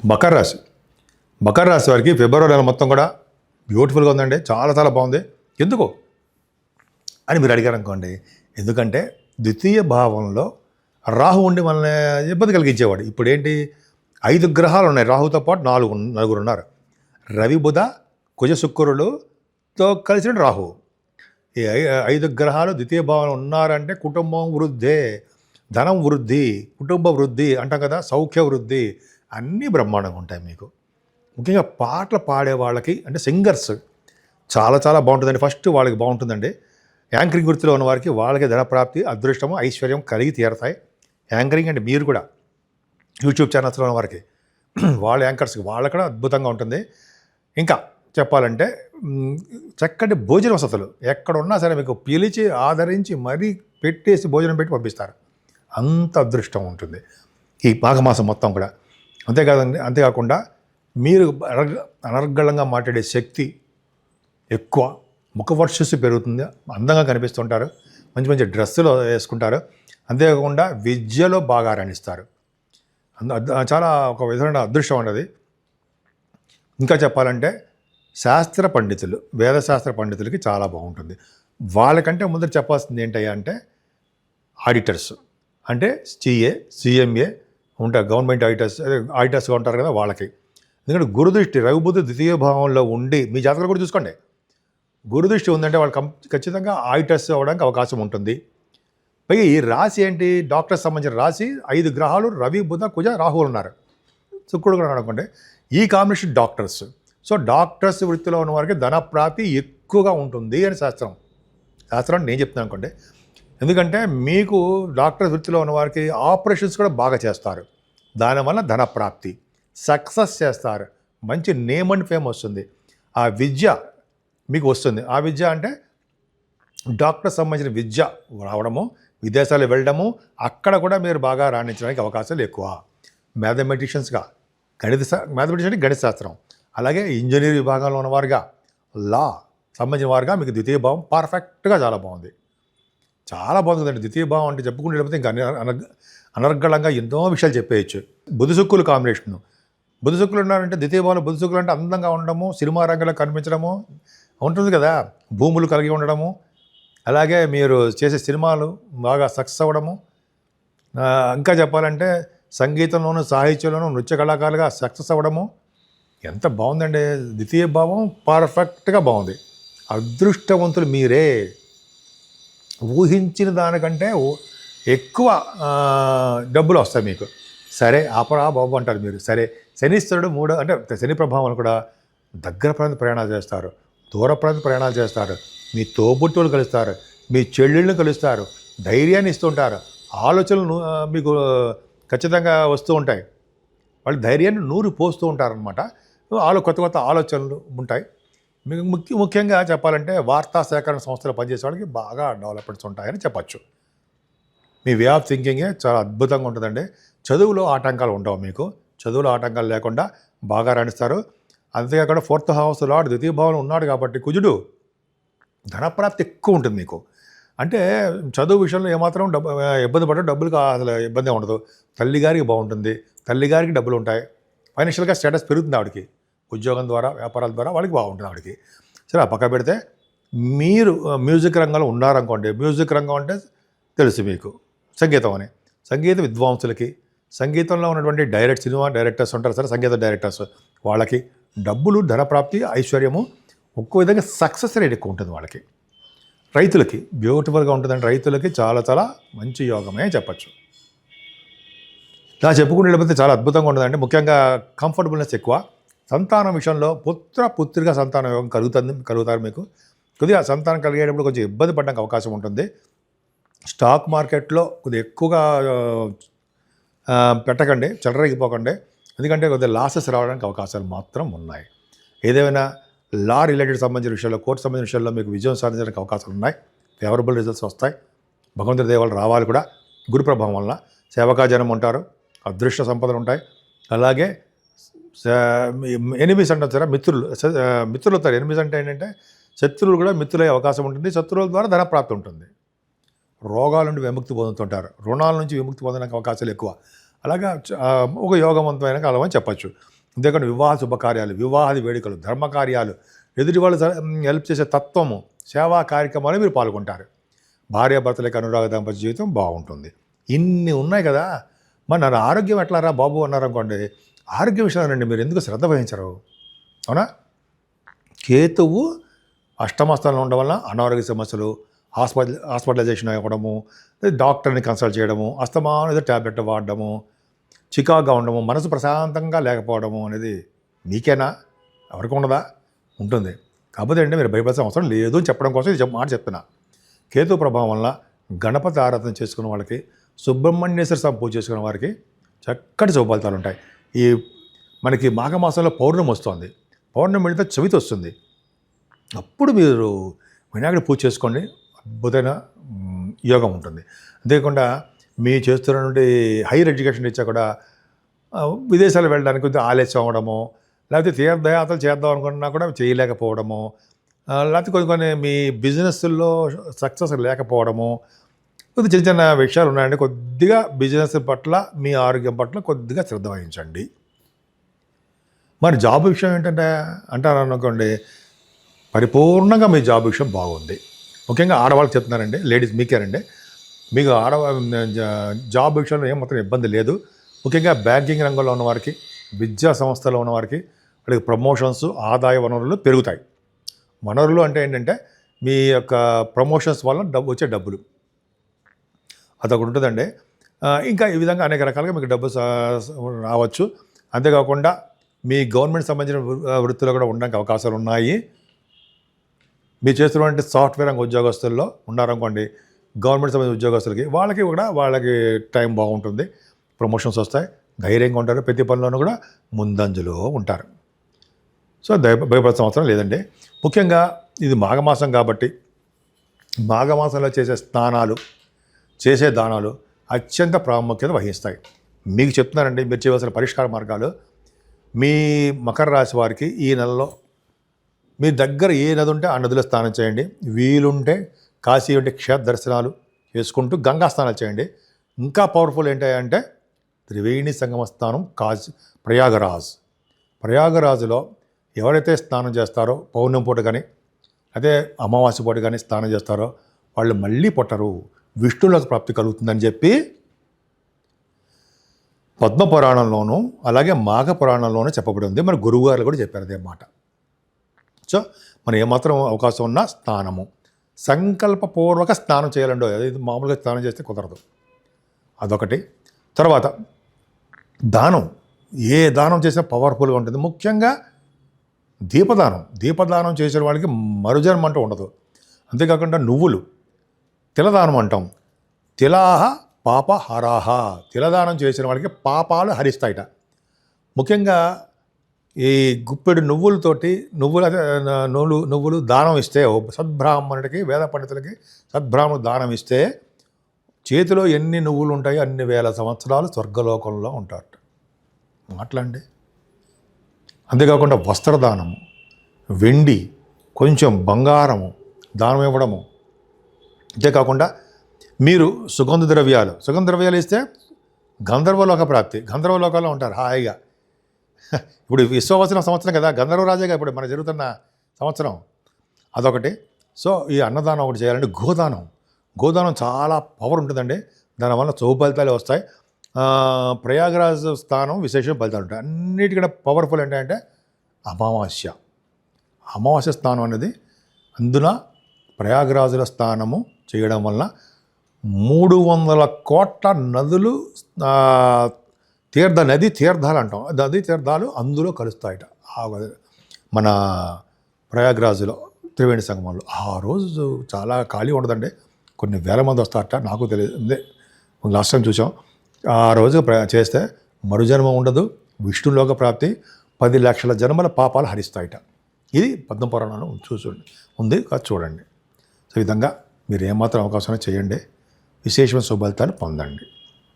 మకర రాశి. మకర రాశి వారికి ఫిబ్రవరి నెల మొత్తం కూడా బ్యూటిఫుల్గా ఉందండి. చాలా చాలా బాగుంది. ఎందుకు అని మీరు అడిగారు అనుకోండి. ఎందుకంటే ద్వితీయ భావంలో రాహు ఉండి మనల్ని ఇబ్బంది కలిగించేవాడు. ఇప్పుడు ఏంటి, 5 గ్రహాలు ఉన్నాయి. రాహుతో పాటు నలుగురు ఉన్నారు. రవి, బుధ, కుజ, శుక్రులతో కలిసిన రాహు. ఈ 5 గ్రహాలు ద్వితీయ భావంలో ఉన్నారంటే కుటుంబం వృద్ధే, ధనం వృద్ధి, కుటుంబ వృద్ధి అంటాం కదా, సౌఖ్య వృద్ధి అన్నీ బ్రహ్మాండంగా ఉంటాయి మీకు. ముఖ్యంగా పాటలు పాడే వాళ్ళకి అంటే సింగర్స్ చాలా చాలా బాగుంటుందండి. ఫస్ట్ వాళ్ళకి బాగుంటుందండి. యాంకరింగ్ వృత్తిలో ఉన్న వారికి వాళ్ళకి ధనప్రాప్తి, అదృష్టము, ఐశ్వర్యం కలిగి తీరతాయి. యాంకరింగ్ అంటే మీరు కూడా యూట్యూబ్ ఛానల్స్లో ఉన్న వారికి వాళ్ళ యాంకర్స్కి వాళ్ళకి కూడా అద్భుతంగా ఉంటుంది. ఇంకా చెప్పాలంటే చక్కటి భోజన వసతులు ఎక్కడ ఉన్నా సరే మీకు పిలిచి ఆదరించి మరీ పెట్టేసి భోజనం పెట్టి పంపిస్తారు. అంత అదృష్టం ఉంటుంది ఈ మాఘమాసం మొత్తం కూడా. అంతేకాకుండా మీరు అనర్గళంగా మాట్లాడే శక్తి ఎక్కువ, ముఖ వర్చస్సు పెరుగుతుంది, అందంగా కనిపిస్తుంటారు, మంచి మంచి డ్రెస్సులు వేసుకుంటారు. అంతేకాకుండా విద్యలో బాగా రాణిస్తారు. చాలా ఒక విధమైన అదృష్టం ఉన్నది. ఇంకా చెప్పాలంటే శాస్త్ర పండితులు, వేదశాస్త్ర పండితులకి చాలా బాగుంటుంది. వాళ్ళకంటే ముందర చెప్పాల్సింది ఏంటయ్యా అంటే ఆడిటర్స్, అంటే సిఏ, సిఎంఏ ఉంటారు, గవర్నమెంట్ ఆడిటర్స్గా ఉంటారు కదా వాళ్ళకి. ఎందుకంటే గురుదృష్టి, రవిబుద్ధి ద్వితీయ భావంలో ఉండి మీ జాతకాలు కూడా చూసుకోండి. గురుదృష్టి ఉందంటే వాళ్ళు ఖచ్చితంగా ఆడిటర్స్ అవ్వడానికి అవకాశం ఉంటుంది. పైగా ఈ రాశి ఏంటి, డాక్టర్స్ సంబంధించిన రాశి. 5 గ్రహాలు రవి, బుధ, కుజ, రాహువులు ఉన్నారు, శుక్రుడు కూడా అనుకోండి. ఈ కాంబినేషన్ డాక్టర్స్. సో డాక్టర్స్ వృత్తిలో ఉన్న వారికి ధనప్రాప్తి ఎక్కువగా ఉంటుంది అని శాస్త్రం నేను చెప్తున్నాను అనుకోండి. ఎందుకంటే మీకు డాక్టర్స్ వృత్తిలో ఉన్న వారికి ఆపరేషన్స్ కూడా బాగా చేస్తారు. దానివల్ల ధనప్రాప్తి, సక్సెస్ చేస్తారు, మంచి నేమ్ అండ్ ఫేమ్ వస్తుంది. ఆ విద్య మీకు వస్తుంది. ఆ విద్య అంటే డాక్టర్ సంబంధించిన విద్య రావడము, విదేశాలు వెళ్ళడము, అక్కడ కూడా మీరు బాగా రాణించడానికి అవకాశాలు ఎక్కువ. మ్యాథమెటిషియన్స్గా మ్యాథమెటిషియన్ అంటే గణిత శాస్త్రం, అలాగే ఇంజనీరింగ్ విభాగంలో ఉన్నవారుగా, లా సంబంధించిన వారుగా మీకు ద్వితీయ భావం పర్ఫెక్ట్గా చాలా బాగుంది. చాలా బాగుంటుందండి ద్వితీయ భావం అంటే. చెప్పుకుంటే లేకపోతే ఇంకా అనర్గళంగా ఎన్నో విషయాలు చెప్పేయచ్చు. బుధ శుక్రుల కాంబినేషను. బుధ శుక్రులు ఉన్నారంటే ద్వితీయ భావంలో బుధ శుక్రులు అంటే అందంగా ఉండడము, సినిమా రంగంలో కనిపించడము ఉంటుంది కదా, భూములు కలిగి ఉండడము, అలాగే మీరు చేసే సినిమాలు బాగా సక్సెస్ అవ్వడము. ఇంకా చెప్పాలంటే సంగీతంలోనూ, సాహిత్యంలోనూ నృత్య కళాకారులుగా సక్సెస్ అవ్వడము. ఎంత బాగుందండి ద్వితీయ భావం, పర్ఫెక్ట్గా బాగుంది. అదృష్టవంతులు మీరే. ఊహించిన దానికంటే ఎక్కువ డబ్బులు వస్తాయి మీకు. సరే ఆపరా బాబు అంటారు మీరు. సరే శనిశ్వరుడు అంటే శని ప్రభావం కూడా దగ్గర ప్రాంత ప్రయాణాలు చేస్తారు, దూర ప్రాంత ప్రయాణాలు చేస్తారు, మీ తోబుట్టువులు కలుస్తారు, మీ చెల్లెళ్ళని కలుస్తారు, ధైర్యాన్ని ఇస్తుంటారు, ఆలోచనలు మీకు ఖచ్చితంగా వస్తూ ఉంటాయి. వాళ్ళు ధైర్యాన్ని నూరు పోస్తూ ఉంటారనమాట. కొత్త కొత్త ఆలోచనలు ఉంటాయి మీకు. ముఖ్యంగా చెప్పాలంటే వార్తా సేకరణ సంస్థలు పనిచేసే వాళ్ళకి బాగా డెవలప్మెంట్స్ ఉంటాయని చెప్పచ్చు. మీ వే ఆఫ్ థింకింగే చాలా అద్భుతంగా ఉంటుందండి. చదువులో ఆటంకాలు ఉండవు మీకు. చదువులో ఆటంకాలు లేకుండా బాగా రాణిస్తారు. అంతేకాకుండా 4th హౌస్ లార్డ్ ద్వితీయ భావంలో ఉన్నాడు కాబట్టి కుజుడు, ధనప్రాప్తి ఎక్కువ ఉంటుంది మీకు. అంటే చదువు విషయంలో ఏమాత్రం ఇబ్బంది పడడం, డబ్బులకు అసలు ఇబ్బంది ఉండదు. తల్లిగారికి బాగుంటుంది, తల్లిగారికి డబ్బులు ఉంటాయి, ఫైనాన్షియల్గా స్టేటస్ పెరుగుతుంది ఆవిడకి. ఉద్యోగం ద్వారా, వ్యాపారాల ద్వారా వాళ్ళకి బాగుంటుంది ఆవిడకి. సరే ఆ పక్క పెడితే మీరు మ్యూజిక్ రంగంలో ఉన్నారనుకోండి. మ్యూజిక్ రంగం అంటే తెలుసు మీకు, సంగీతం అని. సంగీత విద్వాంసులకి, సంగీతంలో ఉన్నటువంటి సినిమా డైరెక్టర్స్ ఉంటారు సరే, సంగీత డైరెక్టర్స్, వాళ్ళకి డబ్బులు, ధనప్రాప్తి, ఐశ్వర్యము, ఒక్కో విధంగా సక్సెస్ రేట్ ఎక్కువ ఉంటుంది వాళ్ళకి. రైతులకి బ్యూటిఫుల్గా ఉంటుందండి. రైతులకి చాలా చాలా మంచి యోగమే చెప్పచ్చు. ఇలా చెప్పుకుంటే చాలా అద్భుతంగా ఉంటుందండి. ముఖ్యంగా కంఫర్టబుల్నెస్ ఎక్కువ. సంతానం విషయంలో పుత్రిగా సంతాన యోగం కలుగుతారు మీకు. కొద్దిగా సంతానం కలిగేటప్పుడు కొంచెం ఇబ్బంది పడడానికి అవకాశం ఉంటుంది. స్టాక్ మార్కెట్లో కొద్దిగా ఎక్కువగా పెట్టకండి, చెలరేగిపోకండి. ఎందుకంటే కొద్దిగా లాసెస్ రావడానికి అవకాశాలు మాత్రం ఉన్నాయి. ఏదేమైనా లా రిలేటెడ్ సంబంధించిన విషయాల్లో, కోర్టు సంబంధించిన విషయాల్లో మీకు విజయం సాధించడానికి అవకాశాలు ఉన్నాయి. ఫేవరబుల్ రిజల్ట్స్ వస్తాయి. భగవంతుడి దేవాలు రావాలి కూడా. గురు ప్రభావం వలన సేవకాజనం ఉంటారు, అదృష్ట సంపదలు ఉంటాయి. అలాగే ఎనిమిస్ అంటారు సరే, మిత్రులు అవుతారు. ఎనిమిస్ అంటే ఏంటంటే శత్రువులు కూడా మిత్రులయ్యే అవకాశం ఉంటుంది. శత్రువుల ద్వారా ధనప్రాప్తి ఉంటుంది. రోగాల నుండి విముక్తి పొందుతుంటారు, రుణాల నుంచి విముక్తి పొందడానికి అవకాశాలు ఎక్కువ. అలాగా ఒక యోగవంతమైన కాలం అని చెప్పచ్చు. అంతేకాకుండా వివాహ శుభకార్యాలు, వివాహాది వేడుకలు, ధర్మకార్యాలు, ఎదుటి వాళ్ళు హెల్ప్ చేసే తత్వము, సేవా కార్యక్రమాలు మీరు పాల్గొంటారు. భార్యాభర్తలకు అనురాగ దాంపత్య జీవితం బాగుంటుంది. ఇన్ని ఉన్నాయి కదా, మరి నా ఆరోగ్యం ఎట్లారా బాబు అన్నారనుకోండి, ఆరోగ్య విషయాలండి మీరు ఎందుకు శ్రద్ధ వహించరు? అవునా? కేతువు అష్టమ స్థానంలో ఉండడం వల్ల అనారోగ్య సమస్యలు, హాస్పిటలైజేషన్ అవ్వడము, డాక్టర్ని కన్సల్ట్ చేయడము, అస్తమానం ఏదో ట్యాబ్లెట్ వాడడము, చికాగా ఉండడము, మనసు ప్రశాంతంగా లేకపోవడము అనేది మీకేనా? ఎవరికి ఉండదా? ఉంటుంది. కాకపోతే అంటే మీరు భయపడాల్సిన అవసరం లేదు అని చెప్పడం కోసం ఇది మాట చెప్తున్నా. కేతు ప్రభావం వల్ల గణపతి ఆరాధన చేసుకున్న వాళ్ళకి, సుబ్రహ్మణ్యేశ్వర స్వామి పూజ చేసుకున్న వారికి చక్కటి శుభఫలితాలు ఉంటాయి. ఈ మనకి మాఘమాసంలో పౌర్ణమి వస్తుంది. పౌర్ణమి వెళితే చవితి వస్తుంది. అప్పుడు మీరు వినాయకుడి పూజ చేసుకోండి, అద్భుతమైన యోగం ఉంటుంది. అంతేకాకుండా మీ చేస్తున్నటువంటి హైయర్ ఎడ్యుకేషన్ ఇచ్చా కూడా విదేశాలు వెళ్ళడానికి కొద్దిగా ఆలస్యం అవ్వడము, లేకపోతే తీర్థయాత్రలు చేద్దాం అనుకున్నా కూడా చేయలేకపోవడము, లేకపోతే కొన్ని మీ బిజినెస్లో సక్సెస్ లేకపోవడము, కొద్దిగా చిన్న చిన్న విషయాలు ఉన్నాయండి. కొద్దిగా బిజినెస్ పట్ల, మీ ఆరోగ్యం పట్ల కొద్దిగా శ్రద్ధ వహించండి. మరి జాబ్ విషయం ఏంటంటే అంటారు అనుకోండి, పరిపూర్ణంగా మీ జాబ్ విషయం బాగుంది. ముఖ్యంగా ఆడవాళ్ళకి చెప్తున్నారండి, లేడీస్ మీకేనండి. మీకు జాబ్ విషయంలో ఏమాత్రం ఇబ్బంది లేదు. ముఖ్యంగా బ్యాంకింగ్ రంగంలో ఉన్నవారికి, విద్యా సంస్థలో ఉన్నవారికి వాళ్ళకి ప్రమోషన్స్, ఆదాయ వనరులు పెరుగుతాయి. వనరులు అంటే ఏంటంటే మీ యొక్క ప్రమోషన్స్ వల్ల వచ్చే డబ్బులు, అదొకటి ఉంటుందండి. ఇంకా ఈ విధంగా అనేక రకాలుగా మీకు డబ్బు రావచ్చు. అంతేకాకుండా మీ గవర్నమెంట్ సంబంధించిన వృత్తిలో కూడా ఉండడానికి అవకాశాలు ఉన్నాయి. మీరు చేస్తున్నటువంటి సాఫ్ట్వేర్ రంగ ఉద్యోగస్తుల్లో ఉన్నారనుకోండి, గవర్నమెంట్ సంబంధించిన ఉద్యోగస్తులకి వాళ్ళకి టైం బాగుంటుంది, ప్రమోషన్స్ వస్తాయి, ధైర్యంగా ఉంటారు, ప్రతి పనిలోనూ కూడా ముందంజలో ఉంటారు. సో భయపడాల్సిన అవసరం లేదండి. ముఖ్యంగా ఇది మాఘమాసం కాబట్టి మాఘమాసంలో చేసే స్నానాలు, చేసే దానాలు అత్యంత ప్రాముఖ్యత వహిస్తాయి. మీకు చెప్తున్నానండి, మీరు చేయవలసిన పరిష్కార మార్గాలు. మీ మకర రాశి వారికి ఈ నెలలో మీ దగ్గర ఏ నది ఉంటే ఆ నదిలో స్నానం చేయండి. వీలుంటే కాశీ ఉంటే క్షేత్ర దర్శనాలు చేసుకుంటూ గంగా స్నానాలు చేయండి. ఇంకా పవర్ఫుల్ ఏంటంటే త్రివేణి సంగమ స్థానం ప్రయాగరాజులో ఎవరైతే స్నానం చేస్తారో పౌర్ణమి పూట కానీ అదే అమావాస్య పూట కానీ స్నానం చేస్తారో వాళ్ళు మళ్ళీ పుట్టరు, విష్ణులకు ప్రాప్తి కలుగుతుందని చెప్పి పద్మపురాణంలోనూ అలాగే మాఘ పురాణంలోనూ చెప్పబడి ఉంది. మన గురువుగారు కూడా చెప్పారు అదే మాట. సో మనం ఏమాత్రం అవకాశం ఉన్నా స్నానము, సంకల్పపూర్వక స్నానం చేయాలండి. అది మామూలుగా స్నానం చేస్తే కుదరదు, అదొకటి. తర్వాత దానం, ఏ దానం చేసినా పవర్ఫుల్గా ఉంటుంది. ముఖ్యంగా దీపదానం చేసిన వాళ్ళకి మరుజన్మ అంటూ ఉండదు. అంతేకాకుండా నువ్వులు, తిలదానం అంటాం, తిలాహ పాపహరాహ, తిలదానం చేసిన వాళ్ళకి పాపాలు హరిస్తాయిట. ముఖ్యంగా ఈ గుప్పెడు నువ్వులు దానం ఇస్తే, సద్బ్రాహ్మణుడికి, వేద పండితులకి సద్బ్రాహ్మణుడు దానం ఇస్తే చేతిలో ఎన్ని నువ్వులు ఉంటాయో అన్ని వేల సంవత్సరాలు స్వర్గలోకంలో ఉంటారట. మాట్లాడండి. అంతేకాకుండా వస్త్రదానము, వెండి, కొంచెం బంగారము దానం ఇవ్వడము. అంతేకాకుండా మీరు సుగంధ ద్రవ్యాలు ఇస్తే గంధర్వలోక ప్రాప్తి, గంధర్వలోకంలో ఉంటారు హాయిగా. ఇప్పుడు విశ్వవసన సంవత్సరం కదా, గంధర్వరాజేగా ఇప్పుడు మన జరుగుతున్న సంవత్సరం, అదొకటి. సో ఈ అన్నదానం ఒకటి చేయాలంటే గోదానం చాలా పవర్ ఉంటుందండి. దానివల్ల చౌ ఫలితాలు వస్తాయి. ప్రయాగరాజ్ స్థానం విశేష ఫలితాలు ఉంటాయి. అన్నిటికన్నా పవర్ఫుల్ ఏంటంటే అమావాస్య స్థానం అనేది. అందున ప్రయాగరాజుల స్థానము చేయడం వల్ల 300 కోట్ల నదులు తీర్థాలు అంటాం, నదీ తీర్థాలు అందులో కలుస్తాయట. మన ప్రయాగరాజులో త్రివేణి సంగమంలో ఆ రోజు చాలా ఖాళీ ఉండదండి, కొన్ని వేల మంది వస్తారట. నాకు తెలియదు, లాస్ట్ టైం చూసాం. ఆ రోజు చేస్తే మరుజన్మ ఉండదు, విష్ణులోక ప్రాప్తి, 10 లక్షల జన్మల పాపాలు హరిస్తాయట. ఇది పద్మపురాణంలో ఉంది, చూడండి. సో ఈ విధంగా మీరు ఏమాత్రం అవకాశం చేయండి, విశేషమైన శుభఫలితాలు పొందండి.